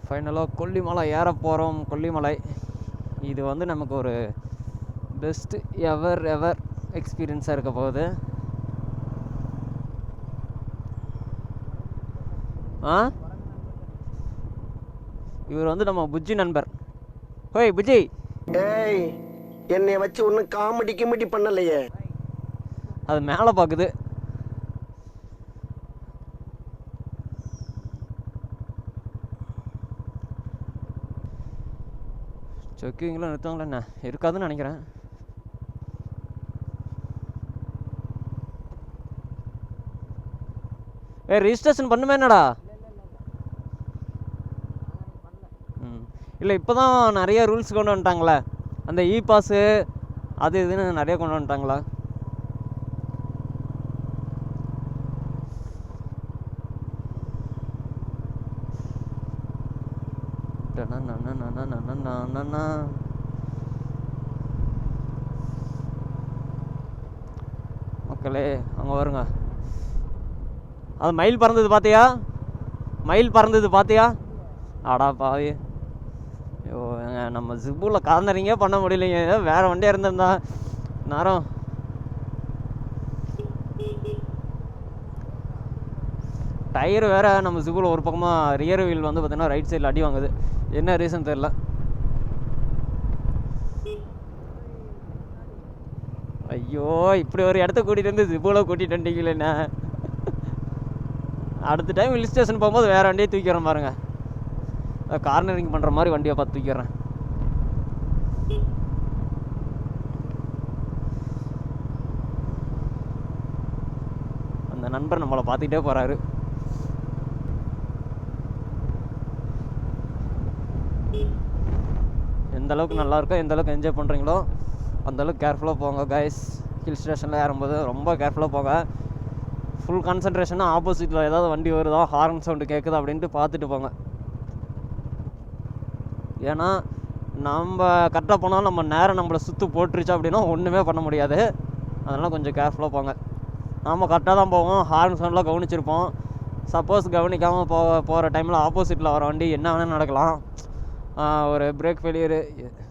ஃபைனலாக கொல்லிமலை ஏற போகிறோம். கொல்லிமலை இது வந்து நமக்கு ஒரு பெஸ்ட் எவர் எக்ஸ்பீரியன்ஸாக இருக்க போகுது. இவர் வந்து நம்ம புஜ்ஜி நண்பர். ஹோய் புஜ்ஜி. ஏய், என்னை வச்சு ஒன்றும் காமெடி பண்ணலையே. அது மேலே பார்க்குது. செக்கிங்லாம் நிறுத்துவாங்களா என்ன? இருக்காதுன்னு நினைக்கிறேன். ரிஜிஸ்ட்ரேஷன் பண்ணுமே என்னடா? இல்லை இப்போ தான் நிறைய ரூல்ஸ் கொண்டு வந்துட்டாங்களே, அந்த இ பாஸு அது இதுன்னு நிறைய கொண்டு வந்துட்டாங்களா? மக்களே அங்கே வருங்க. அது மயில் பறந்தது பார்த்தியா? மயில் பறந்தது பார்த்தியா? ஆடா பாவி. ஐயோ நம்ம ஜிப்புவில் கார்னரிங்கே பண்ண முடியலைங்க. ஏதோ வேறு வண்டியாக இருந்திருந்தா நேரம். டயர் வேறு நம்ம ஜிப்புவில் ஒரு பக்கமாக ரியர் வீல் வந்து பார்த்திங்கன்னா ரைட் சைடில் அடி வாங்குது. என்ன ரீசன் தெரில. ஐயோ இப்படி ஒரு இடத்த கூட்டிகிட்டு வந்து ஜிப்புவில் கூட்டிகிட்டு வந்துட்டீங்களேண்ணா. அடுத்த டைம் ஹில் ஸ்டேஷன் போகும்போது வேறு வண்டியை தூக்கிறேன் பாருங்க. கார்னரிங் பண்ணுற மாதிரி வண்டியை பார்த்து தூக்கிறேன். அந்த நண்பர் நம்மளை பார்த்துக்கிட்டே போகிறாரு. எந்த அளவுக்கு நல்லா இருக்கோ, எந்த அளவுக்கு என்ஜாய் பண்ணுறீங்களோ அந்தளவுக்கு கேர்ஃபுல்லாக போங்க கைஸ். ஹில் ஸ்டேஷனில் ஏறும்போது ரொம்ப கேர்ஃபுல்லாக போங்க. ஃபுல் கான்சன்ட்ரேஷனாக ஆப்போசிட்டில் ஏதாவது வண்டி வருதா, ஹார்ன் சவுண்டு கேட்குதா அப்படின்ட்டு பார்த்துட்டு போங்க. ஏன்னா நம்ம கரெக்டாக போனாலும் நம்ம நேரம் நம்மளை சுற்று போட்டுருச்சா அப்படின்னா ஒன்றுமே பண்ண முடியாது. அதனால் கொஞ்சம் கேர்ஃபுல்லாக போங்க. நாம் கரெக்டாக தான் போவோம், ஹார்ன் சவுண்டெலாம் கவனிச்சிருப்போம். சப்போஸ் கவனிக்காமல் போகிற டைமில் ஆப்போசிட்டில் வர வண்டி என்ன வேணால் நடக்கலாம். ஒரு பிரேக் ஃபெயிலியரு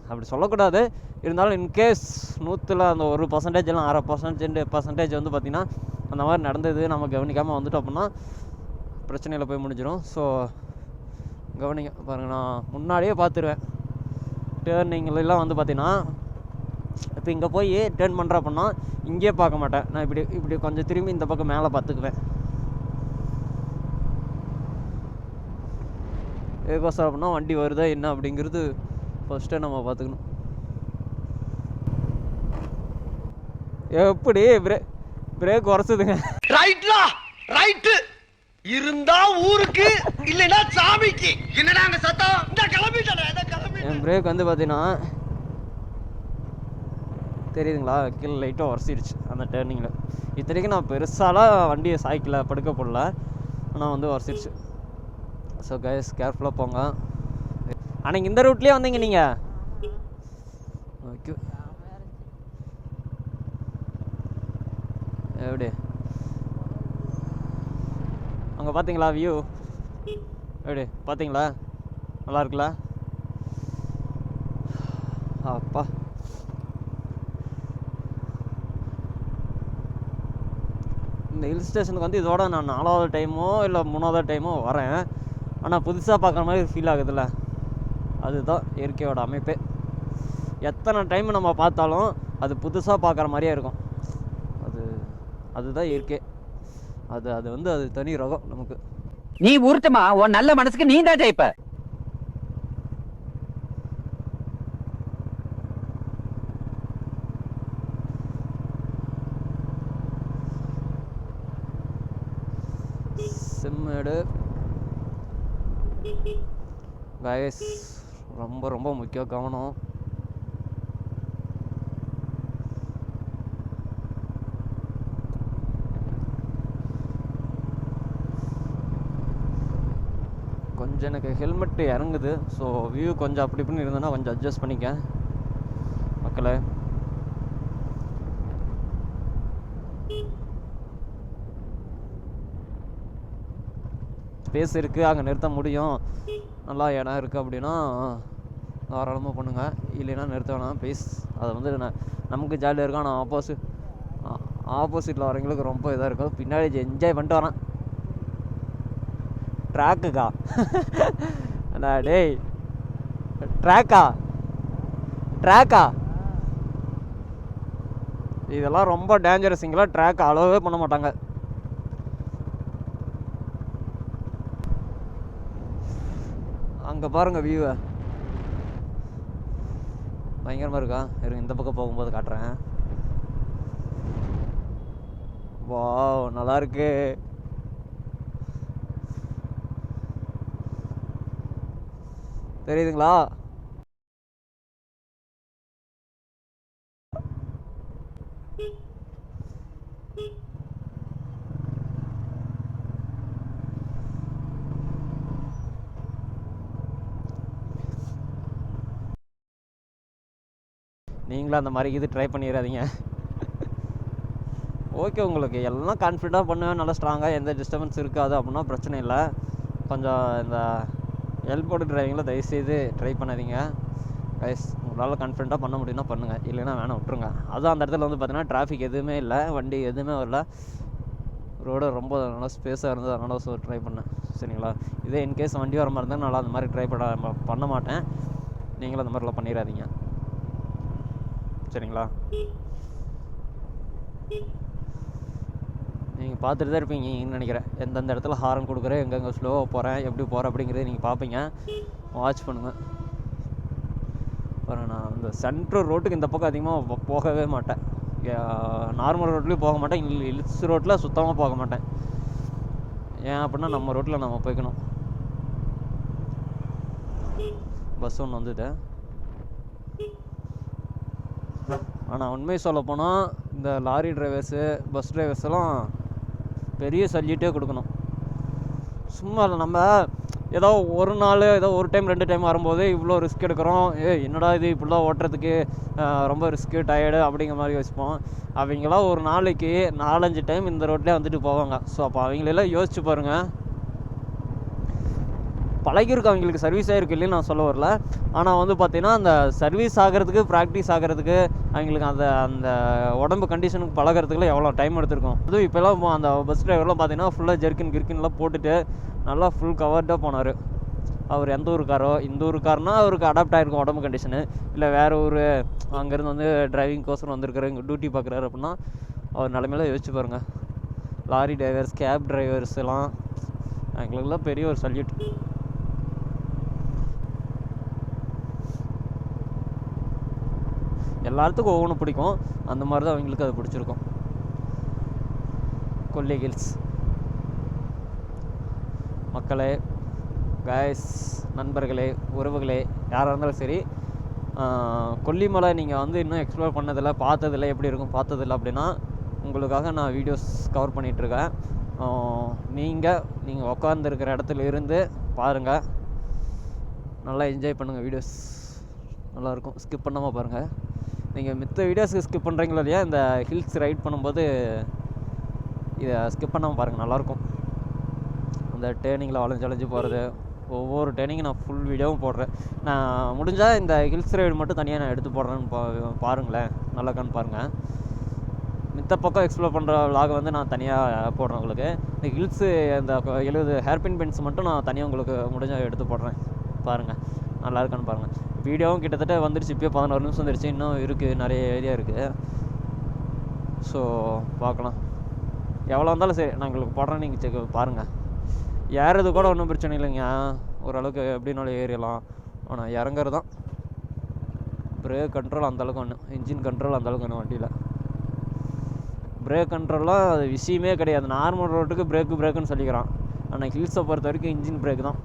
அப்படி சொல்லக்கூடாது. இருந்தாலும் இன்கேஸ் 100ல் அந்த 1% எல்லாம் 1/2% வந்து பார்த்திங்கன்னா அந்த மாதிரி நடந்தது, நம்ம கவனிக்காமல் வந்துட்டோம் அப்படின்னா பிரச்சனையில் போய் முடிஞ்சிடும். ஸோ கவனிங்க பாருங்கள். நான் முன்னாடியே பார்த்துருவேன். டேர்னிங்லாம் வந்து பார்த்திங்கன்னா இப்போ இங்கே போய் டேர்ன் பண்ணுற அப்படின்னா இங்கேயே பார்க்க மாட்டேன். நான் இப்படி கொஞ்சம் திரும்பி இந்த பக்கம் மேலே பார்த்துக்குவேன். ஏகோசம் அப்படின்னா வண்டி வருதா என்ன அப்படிங்கிறது ஃபஸ்ட்டே நம்ம பார்த்துக்கணும். எப்படி பிரேக் உரசுதுங்க. ரைட்லா ரைட்டு இருந்தா ஊருக்கு இல்லைன்னா சாமிக்கு. என்னடா அங்க சத்தம்? இந்த கிளம்பிட்டேன். என் பிரேக் வந்து பார்த்தீங்கன்னா தெரியுதுங்களா, கீழே லைட்டாக உரசிடுச்சு அந்த டேர்னிங்கில். இத்தனைக்கும் நான் பெருசாலாம் வண்டியை சாய்க்கல, படுக்க போடல, ஆனால் வந்து உரசிடுச்சு. ஸோ கைஸ் கேர்ஃபுல்லாக போங்க. ஆனால் இந்த ரூட்லேயே வந்தீங்க நீங்கள். ஓகே எப்படி அங்கே பார்த்தீங்களா வியூ? எப்படி பார்த்தீங்களா? நல்லா இருக்குல்ல? அப்பா இந்த ஹில் ஸ்டேஷனுக்கு வந்து இதோட நான் 4வது டைமோ இல்லை 3வது டைமோ வரேன். ஆனால் புதுசாக பார்க்குற மாதிரி ஃபீல் ஆகுதுல்ல, அதுதான் இயற்கையோட அமைப்பே. எத்தனை டைம் நம்ம பார்த்தாலும் அது புதுசாக பார்க்குற மாதிரியே இருக்கும். அதுதான் இயற்கை. அது வந்து அது தனி ரகம் நமக்கு. நீ ஊர்ட்டமா உன் நல்ல மனசுக்கு நீ தான் ஜெயிப்ப. சிம்மேடு கைஸ் ரொம்ப ரொம்ப முக்கிய கவனம். கொஞ்சம் எனக்கு ஹெல்மெட் இறங்குது. ஸோ வியூ கொஞ்சம் அப்படி இப்படின்னு இருந்ததுன்னா கொஞ்சம் அட்ஜஸ்ட் பண்ணிக்க மக்களே. ஸ்பேஸ் இருக்குது, அங்கே நிறுத்த முடியும். நல்லா இடம் இருக்குது அப்படின்னா தாராளமாக பண்ணுங்கள். இல்லைன்னா நிறுத்த வேணாம் ப்ளீஸ். அதை வந்து நமக்கு ஜாலியாக இருக்கும். ஆனால் ஆப்போசிட்டில் வரவங்களுக்கு ரொம்ப இதாக இருக்கும். பின்னாடி என்ஜாய் பண்ணிட்டு வரேன். ட்ராக்குக்கா அண்ணா டேய், ட்ராக்கா இதெல்லாம் ரொம்ப டேஞ்சரஸுங்களா. ட்ராக் அலோவே பண்ண மாட்டாங்க. அங்கே பாருங்கள் வியூவை, பயங்கரமாக இருக்கா. இருங்க இந்த பக்கம் போகும்போது காட்டுறேன். வாவ், நல்லா இருக்கு. தெரியுதுங்களா? நீங்களும் அந்த மாதிரி இது ட்ரை பண்ணிடாதீங்க. ஓகே, உங்களுக்கு எல்லாம் கான்ஃபிடென்ட்டாக பண்ணுவேன், நல்லா ஸ்ட்ராங்காக, எந்த டிஸ்டர்பன்ஸ் இருக்காது அப்படின்னா பிரச்சனை இல்லை. கொஞ்சம் இந்த எல்போர்டு டிரைவிங்கில் தயவுசெய்து ட்ரை பண்ணாதீங்க கைஸ். உங்களால் கான்ஃபிடென்ட்டாக பண்ண முடியும்னா பண்ணுங்கள், இல்லைன்னா வேணாம் விட்டுருங்க. அதுவும் அந்த இடத்துல வந்து பார்த்தீங்கன்னா டிராஃபிக் எதுவுமே இல்லை, வண்டி எதுவுமே வரல, ரோடு ரொம்ப நல்லா ஸ்பேஸாக இருந்தது. அதனால் ட்ரை பண்ணேன். சரிங்களா? இதே இன்கேஸ் வண்டி வர மாதிரி இருந்தால் நல்லா அந்த மாதிரி ட்ரை பண்ண மாட்டேன். நீங்களும் அந்த மாதிரிலாம் பண்ணிடாதீங்க. சரிங்களா? நீங்கள் பார்த்துட்டு தான் இருப்பீங்கன்னு நினைக்கிறேன். எந்தெந்த இடத்துல ஹாரன் கொடுக்குறேன், எங்கெங்கே ஸ்லோவாக போகிறேன், எப்படி போகிறேன் அப்படிங்கிறத நீங்கள் பார்ப்பீங்க. வாட்ச் பண்ணுங்கள். பாருங்கள், நான் இந்த சென்ட்ரல் ரோட்டுக்கு இந்த பக்கம் அதிகமாக போகவே மாட்டேன். நார்மல் ரோட்லேயும் போக மாட்டேன், ஹில்ஸ் ரோட்டில் சுத்தமாக போக மாட்டேன். ஏன் அப்படின்னா நம்ம ரோட்டில் நம்ம போய்க்கணும். பஸ் ஒன்று வந்துது. ஆனால் உண்மையை சொல்ல போனால் இந்த லாரி டிரைவர்ஸு, பஸ் டிரைவர்ஸ் எல்லாம் பெரிய சல்யூட்டே கொடுக்கணும். சும்மா இல்லை, நம்ம ஏதோ ஒரு நாள், ஏதோ ஒரு டைம் 2 டைம் வரும்போது இவ்வளோ ரிஸ்க் எடுக்கிறோம், என்னடா இது இப்படிலாம் ஓட்டுறதுக்கு ரொம்ப ரிஸ்க்கு, டயர்டு அப்படிங்கிற மாதிரி யோசிப்போம். அவங்களாம் ஒரு நாளைக்கு 4-5 டைம் இந்த ரோட்லேயே வந்துட்டு போவாங்க. ஸோ அப்போ அவங்களெல்லாம் யோசிச்சு பாருங்கள். பழகிருக்கு, அவங்களுக்கு சர்வீஸ் ஆகிருக்கு, இல்லைன்னு நான் சொல்ல வரல. ஆனால் வந்து பார்த்தீங்கன்னா அந்த சர்வீஸ் ஆகிறதுக்கு, ப்ராக்டிஸ் ஆகிறதுக்கு, அவங்களுக்கு அந்த உடம்பு கண்டிஷனுக்கு பழகிறதுக்குலாம் எவ்வளோ டைம் எடுத்திருக்கும். அதுவும் இப்போலாம் அந்த பஸ் டிரைவர்லாம் பார்த்தீங்கன்னா ஃபுல்லாக கிர்கின்லாம் போட்டுட்டு நல்லா ஃபுல் கவர்டாக போனார். அவர் எந்த ஊருக்காரோ, இந்த ஊருக்காரனா அவருக்கு அடாப்ட் ஆகிருக்கும் உடம்பு கண்டிஷனு, இல்லை வேறு ஒரு அங்கேருந்து வந்து டிரைவிங் கோர்ஸ் வந்திருக்காரு, இங்கே டியூட்டி பார்க்குறாரு அப்படின்னா அவர் நிலைமையில யோசிச்சு பாருங்கள். லாரி டிரைவர்ஸ், கேப் டிரைவர்ஸ் எல்லாம் எங்களுக்கெல்லாம் பெரிய ஒரு சல்யூட். எல்லாத்துக்கும் ஒவ்வொன்று பிடிக்கும், அந்த மாதிரி தான் அவங்களுக்கு அது பிடிச்சிருக்கும். கொல்லி ஹில்ஸ் மக்களே, கைஸ், நண்பர்களே, உறவுகளே, யாராக இருந்தாலும் சரி, கொல்லிமலை நீங்கள் வந்து இன்னும் எக்ஸ்ப்ளோர் பண்ணதில்லை, பார்த்ததில்லை, எப்படி இருக்கும் பார்த்ததில்லை அப்படின்னா உங்களுக்காக நான் வீடியோஸ் கவர் பண்ணிகிட்ருக்கேன். நீங்கள் உட்காந்துருக்கிற இடத்துல இருந்து பாருங்கள், நல்லா என்ஜாய் பண்ணுங்கள். வீடியோஸ் நல்லாயிருக்கும், ஸ்கிப் பண்ணாமல் பாருங்கள். நீங்கள் மித்த வீடியோஸ்க்கு ஸ்கிப் பண்ணுறீங்களோ இல்லையா, இந்த ஹில்ஸ் ரைட் பண்ணும்போது இதை ஸ்கிப் பண்ணாமல் பாருங்கள், நல்லாயிருக்கும். அந்த டேர்னிங்கில் வளைஞ்சு போகிறது, ஒவ்வொரு டேர்னிங்கும் நான் ஃபுல் வீடியோவும் போடுறேன். நான் முடிஞ்சால் இந்த ஹில்ஸ் ரைடு மட்டும் தனியாக நான் எடுத்து போடுறேன்னு பாருங்களேன், நல்லாக்கான்னு பாருங்கள். மித்த பக்கம் எக்ஸ்ப்ளோர் பண்ணுற விலாகை வந்து நான் தனியாக போடுறேன் உங்களுக்கு. இந்த ஹில்ஸு இந்த 70 ஹேர்பின் பென்ஸ் மட்டும் நான் தனியாக உங்களுக்கு முடிஞ்சால் எடுத்து போடுறேன், பாருங்கள், நல்லா இருக்கான்னு பாருங்கள். வீடியோவும் கிட்டத்தட்ட வந்துடுச்சு, இப்போயே 11 நிமிஷம் வந்துடுச்சு, இன்னும் இருக்குது, நிறைய ஏரியா இருக்குது. ஸோ பார்க்கலாம், எவ்வளோ வந்தாலும் சரி நான் உங்களுக்கு போடுறேன், நீங்கள் செக் பாருங்கள். ஏறது கூட ஒன்றும் பிரச்சனை இல்லைங்க, ஓரளவுக்கு எப்படின்னாலும் ஏறிடலாம். ஆனால் இறங்குறது தான் பிரேக் கண்ட்ரோல் அந்தளவுக்கு ஒன்று, இன்ஜின் கண்ட்ரோல் அந்தளவுக்கு ஒன்று. வண்டியில் பிரேக் கண்ட்ரோல்லாம் அது விஷயமே கிடையாது. நார்மல் ரோட்டுக்கு பிரேக்குன்னு சொல்லிக்கிறான், ஆனால் ஹில்ஸை பொறுத்த வரைக்கும் இன்ஜின் பிரேக் தான்.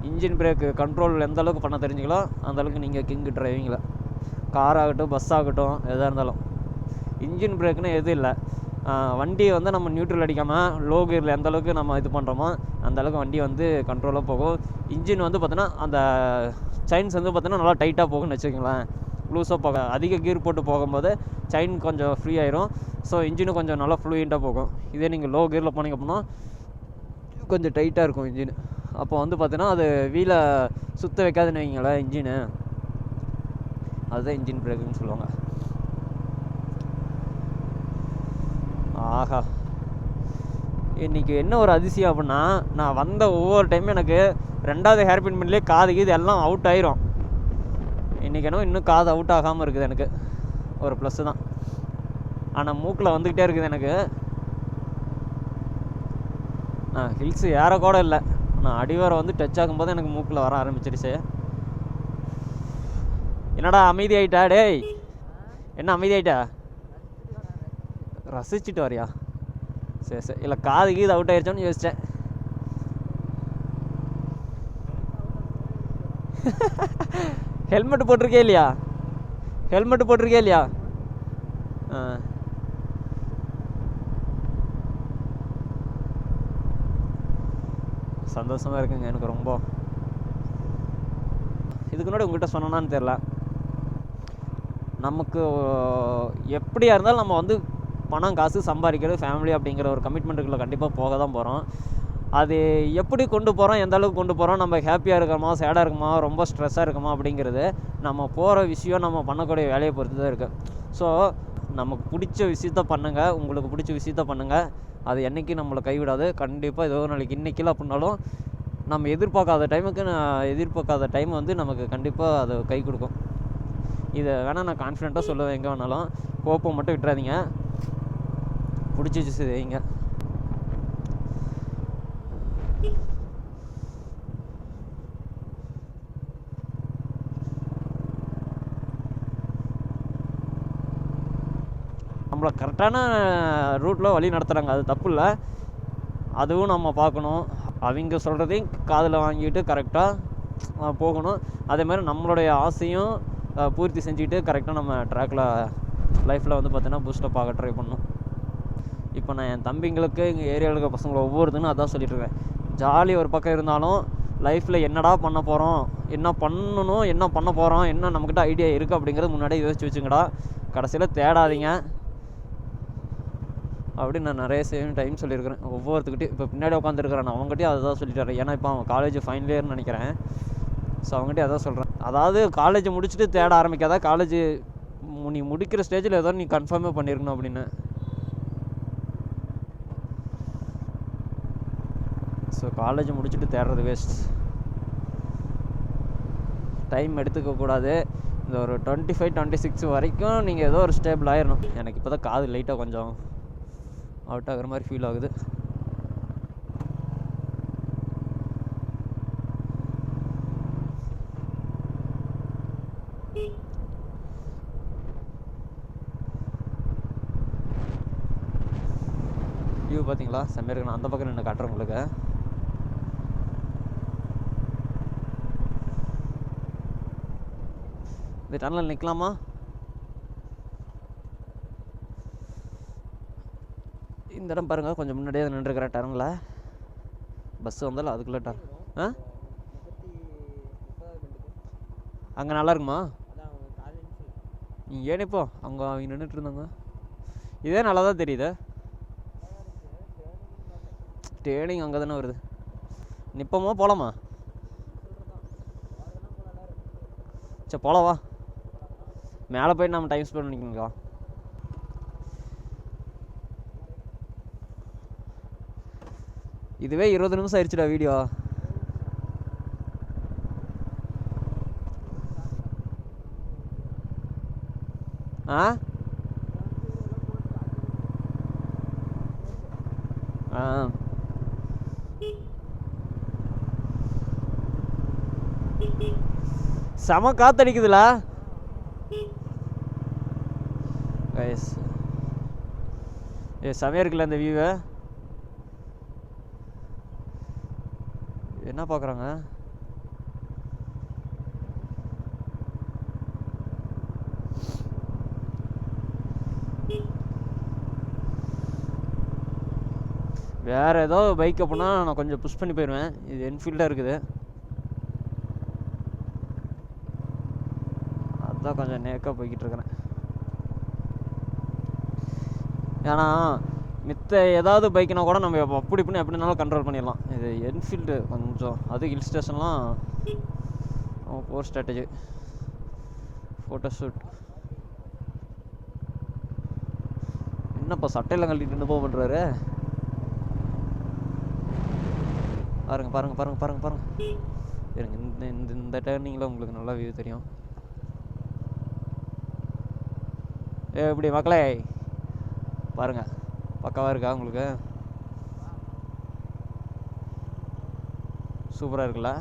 இன்ஜின் பிரேக்கு கண்ட்ரோல் எந்த அளவுக்கு பண்ண தெரிஞ்சுங்களோ அந்தளவுக்கு நீங்கள் கிங்கு டிரைவிங்கில், கார் ஆகட்டும், பஸ் ஆகட்டும், எதாக இருந்தாலும். இன்ஜின் பிரேக்குன்னு எதுவும் இல்லை. வண்டியை வந்து நம்ம நியூட்ரல் அடிக்காமல் லோ கியரில் எந்த அளவுக்கு நம்ம இது பண்ணுறோமோ அந்தளவுக்கு வண்டி வந்து கண்ட்ரோலாக போகும். இன்ஜின் வந்து பார்த்தோன்னா அந்த செயின்ஸ் வந்து பார்த்தோன்னா நல்லா டைட்டாக போகும்னு வச்சுக்கோங்களேன். லூஸாக போக அதிக கீர் போட்டு போகும்போது செயின் கொஞ்சம் ஃப்ரீ ஆயிரும். ஸோ இன்ஜினும் கொஞ்சம் நல்லா ஃப்ளூயண்ட்டாக போகும். இதே நீங்கள் லோ கியரில் போனீங்க அப்படின்னா கொஞ்சம் டைட்டாக இருக்கும் இன்ஜின். அப்போ வந்து பார்த்தீங்கன்னா அது வீலை சுற்ற வைக்காதுன்னு வைங்களேன் இன்ஜினு. அதுதான் இன்ஜின் பிரேக்குன்னு சொல்லுவாங்க. ஆஹா, இன்றைக்கி என்ன ஒரு அதிசயம் அப்படின்னா, நான் வந்த ஒவ்வொரு டைமும் எனக்கு 2வது ஹேர்பின் பண்ணலே காது இது எல்லாம் அவுட் ஆயிரும். இன்றைக்கி என்ன இன்னும் காது அவுட் ஆகாமல் இருக்குது. எனக்கு ஒரு ப்ளஸ்ஸு தான். ஆனால் மூக்கில் வந்துக்கிட்டே இருக்குது எனக்கு. நான் ஹில்ஸு ஏறக்கூட இல்லை, நான் அடிவாரம் வந்து டச் ஆகும்போது எனக்கு மூக்கில் வர ஆரம்பிச்சிருச்சு. என்னடா அமைதி ஆகிட்டா? டேய் என்ன அமைதி ஆகிட்டா? ரசிச்சுட்டு வரியா? சரி சரி. இல்லை காது கீது அவுட் ஆயிடுச்சோன்னு யோசித்தேன். ஹெல்மெட் போட்டிருக்கே இல்லையா? ஹெல்மெட் போட்டிருக்கே இல்லையா? சந்தோஷமாக இருக்குங்க எனக்கு ரொம்ப. இதுக்கு முன்னாடி உங்கள்கிட்ட சொன்னான்னு தெரில, நமக்கு எப்படியா இருந்தாலும் நம்ம வந்து பணம் காசு சம்பாதிக்கிறது ஃபேமிலி அப்படிங்கிற ஒரு கமிட்மெண்ட்டுக்குள்ளே கண்டிப்பாக போக தான் போகிறோம். அது எப்படி கொண்டு போகிறோம், எந்த அளவுக்கு கொண்டு போகிறோம், நம்ம ஹாப்பியாக இருக்கோமா சேடாக இருக்குமா ரொம்ப ஸ்ட்ரெஸ்ஸாக இருக்குமா அப்படிங்கிறது நம்ம போகிற விஷயம் நம்ம பண்ணக்கூடிய வேலையை பொறுத்து தான் இருக்குது. ஸோ நமக்கு பிடிச்ச விஷயத்த பண்ணுங்கள், உங்களுக்கு பிடிச்ச விஷயத்த பண்ணுங்கள். அது என்றைக்கும் நம்மளை கைவிடாது. கண்டிப்பாக ஏதோ ஒரு நாளைக்கு இன்றைக்கில் அப்படின்னாலும் நம்ம எதிர்பார்க்காத டைம் வந்து நமக்கு கண்டிப்பாக அது கை கொடுக்கும். இதை வேணால் நான் கான்ஃபிடெண்ட்டாக சொல்லுவேன். எங்கே வேணாலும் ஹோப்பை மட்டும் விட்டுறாதீங்க, பிடிச்சி செய்யுங்க. நம்மளை கரெக்டான ரூட்டில் வழி நடத்துகிறாங்க, அது தப்பு இல்லை. அதுவும் நம்ம பார்க்கணும். அவங்க சொல்கிறதையும் காதில் வாங்கிட்டு கரெக்டாக போகணும். அதே மாதிரி நம்மளுடைய ஆசையும் பூர்த்தி செஞ்சுக்கிட்டு கரெக்டாக நம்ம ட்ராக்கில் லைஃப்பில் வந்து பார்த்தீங்கன்னா பூஸ்டப் ஆக ட்ரை பண்ணணும். இப்போ நான் என் தம்பிங்களுக்கு எங்கள் ஏரியாவில் இருக்க பசங்களை ஒவ்வொருத்தனும் அதான் சொல்லிட்டுருக்கேன். ஜாலி ஒரு பக்கம் இருந்தாலும் லைஃப்பில் என்னடா பண்ண போகிறோம், என்ன பண்ணணும், என்ன பண்ண போகிறோம், என்ன நம்மக்கிட்ட ஐடியா இருக்குது அப்படிங்கிறது முன்னாடியே யோசிச்சு வச்சுங்கடா. கடைசியில் தேடாதீங்க அப்படின்னு நான் நிறைய டைம் சொல்லியிருக்கிறேன் ஒவ்வொருத்துக்கிட்டையும். இப்போ பின்னாடி உட்காந்துருக்கிறேன் நான் அவங்ககிட்டயும் அதை தான் சொல்லிட்டு வரேன். ஏன்னா இப்போ அவன் காலேஜ் ஃபைனல் இயர்னு நினைக்கிறேன். ஸோ அவங்ககிட்ட அதான் சொல்கிறேன். அதாவது காலேஜ் முடிச்சுட்டு தேட ஆரம்பிக்காத, காலேஜ் நீ முடிக்கிற ஸ்டேஜில் ஏதோ நீ கன்ஃபார்மே பண்ணியிருக்கணும் அப்படின்னு. ஸோ காலேஜ் முடிச்சுட்டு தேடுறது வேஸ்ட், டைம் எடுத்துக்கக்கூடாது. இந்த ஒரு 25-26 வரைக்கும் நீங்கள் ஏதோ ஒரு ஸ்டேபிள் ஆயிடணும். எனக்கு இப்போ தான் காது லைட்டாக கொஞ்சம் அவுட் ஆகிற மாதிரி ஃபீல் ஆகுது. வியூ பார்த்தீங்களா செம்மையாக இருக்கு. நான் அந்த பக்கம் நின்று காட்டுறேன் உங்களுக்கு. இந்த டனலில் நிற்கலாமா? இந்த இடம் பாருங்கள், கொஞ்சம் முன்னாடியே நின்றுருக்கிற டர்னில் பஸ்ஸு வந்தாலும் அதுக்குள்ளே டர்ன். அங்கே நல்லா இருக்குமா? நீ ஏனிப்போ அங்கே அவங்க நின்றுட்டு இருந்தாங்க. இதே நல்லா தான் தெரியுது. டேர்னிங் அங்கே தானே வருது. நிற்போமா போகலாமா? சரி போகலாவா. மேலே போய் நம்ம டைம் ஸ்பெண்ட் பண்ணிக்கோங்களா. இதுவே 20 நிமிஷம் ஆயிடுச்சுடா வீடியோ. ஆ ஆ செம காத்தடிக்குதுல. செமையா இருக்குல்ல இந்த வியூவை. என்ன பார்க்குறாங்க? வேறு ஏதோ பைக் அப்படின்னா நான் கொஞ்சம் புஷ் பண்ணி போயிடுவேன். இது என்ஃபீல்டாக இருக்குது, அதுதான் கொஞ்சம் நேக்காக போய்கிட்டு இருக்கிறேன். ஏன்னா மித்த ஏதாவது பைக்குனா கூட நம்ம அப்படி பண்ணி எப்படினாலும் கண்ட்ரோல் பண்ணிடலாம். இது என்ஃபீல்டு கொஞ்சம், அது ஹில் ஸ்டேஷன்லாம் போர் ஸ்ட்ராட்டஜி. Photo shoot. என்னப்பா சட்டையெல்லாம் கழட்டிட்டு என்ன பண்ணுறாரு? பாருங்க பாருங்க பாருங்க பாருங்க பாருங்க. இருங்க, இந்த இந்த இந்த டேர்னிங்கில் உங்களுக்கு நல்லா வியூ தெரியும். எப்படி மக்களே பாருங்க, பக்காவாக இருக்கா உங்களுக்கு? சூப்பராக இருக்குல்ல?